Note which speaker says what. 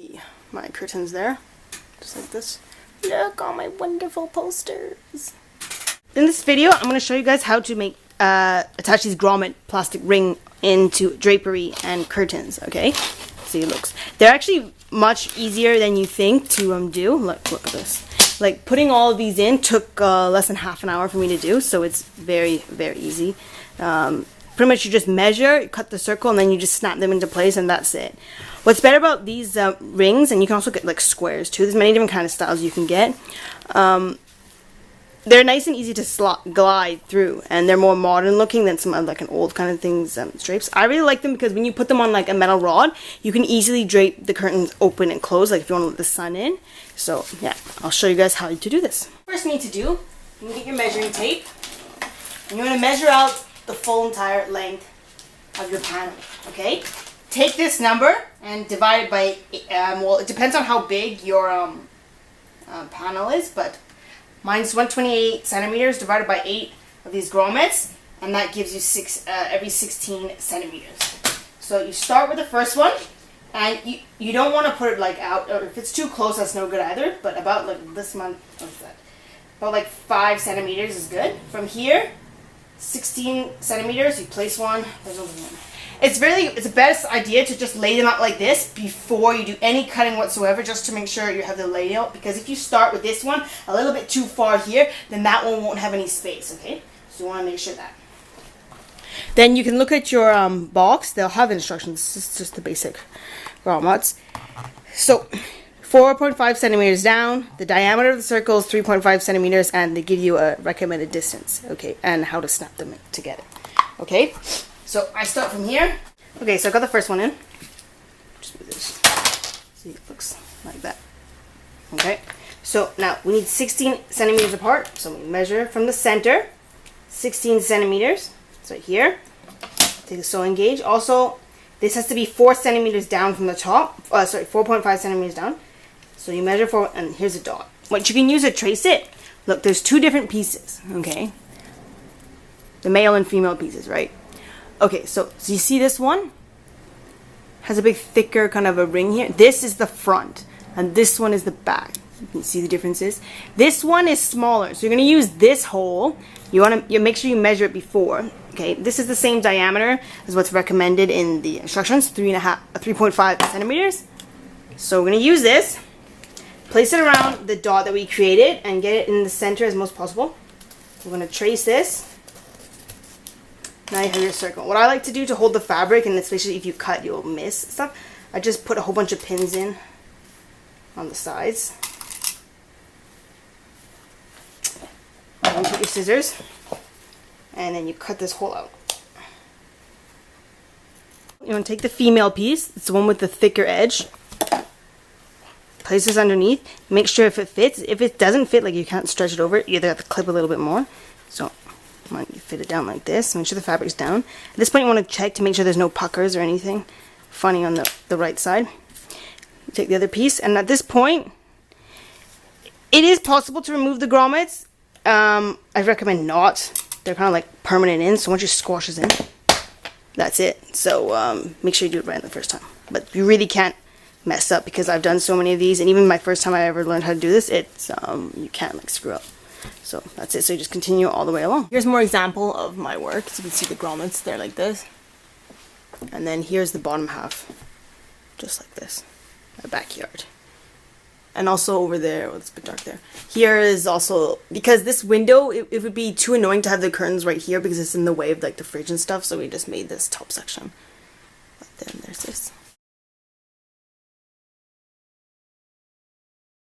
Speaker 1: See my curtains there, just like this. Look, all my wonderful posters. In this video, I'm going to show you guys how to make attach these grommet plastic ring into drapery and curtains. Okay, see, looks. They're actually much easier than you think to do. Look at this. Like putting all of these in took less than half an hour for me to do, so it's very easy. Pretty much you just measure, you cut the circle, and then you just snap them into place, and that's it. What's better about these rings, and you can also get like squares too, there's many different kind of styles you can get. They're nice and easy to glide through, and they're more modern looking than some of like an old kind of things, drapes. I really like them because when you put them on like a metal rod, you can easily drape the curtains open and close, like if you want to let the sun in. So yeah, I'll show you guys how to do this. First you need to do, you get your measuring tape, and you want to measure out the full entire length of your panel, okay? Take this number and divide it by, well, it depends on how big your panel is, but mine's 128 centimeters divided by 8 of these grommets, and that gives you every 16 centimeters. So you start with the first one, and you don't want to put it like out, or if it's too close, that's no good either, but about like this month, what's that? About like 5 centimeters is good. From here, 16 centimeters, you place one. It's the best idea to just lay them out like this before you do any cutting whatsoever, just to make sure you have the layout, because if you start with this one a little bit too far here, then that one won't have any space, okay? So you want to make sure that. Then you can look at your box. They'll have instructions. This is just the basic grommets. So 4.5 centimeters down, the diameter of the circle is 3.5 centimeters, and they give you a recommended distance, okay, and how to snap them together, okay? So I start from here. Okay, so I got the first one in. Just do this. See, it looks like that. Okay, so now we need 16 centimeters apart, so we measure from the center, 16 centimeters. It's right here. Take the sewing gauge. Also, this has to be 4 centimeters down from the top. 4.5 centimeters down. So you measure for, and here's a dot. What you can use to trace it, look, there's 2 different pieces, okay? The male and female pieces, right? Okay, so you see this one? Has a big thicker kind of a ring here. This is the front, and this one is the back. You can see the differences. This one is smaller, so you're going to use this hole. You want to make sure you measure it before. Okay, this is the same diameter as what's recommended in the instructions, 3.5 centimeters. So we're going to use this. Place it around the dot that we created and get it in the center as most possible. We're going to trace this. Now you have your circle. What I like to do to hold the fabric, and especially if you cut, you'll miss stuff, I just put a whole bunch of pins in on the sides. And put your scissors, and then you cut this hole out. You want to take the female piece, it's the one with the thicker edge, place this underneath, make sure if it fits. If it doesn't fit, like you can't stretch it over, you either have to clip a little bit more. So you fit it down like this, make sure the fabric's down. At this point you want to check to make sure there's no puckers or anything funny on the right side. You take the other piece, and at this point it is possible to remove the grommets. I recommend not. They're kind of like permanent in, so once you squash this in, that's it. So make sure you do it right the first time. But you really can't mess up, because I've done so many of these, and even my first time I ever learned how to do this, it's you can't like screw up. So that's it. So you just continue all the way along. Here's more example of my work. So you can see the grommets, they're like this. And then here's the bottom half, just like this, a backyard. And also over there, well, it's a bit dark there. Here is also, because this window, it would be too annoying to have the curtains right here because it's in the way of like the fridge and stuff. So we just made this top section.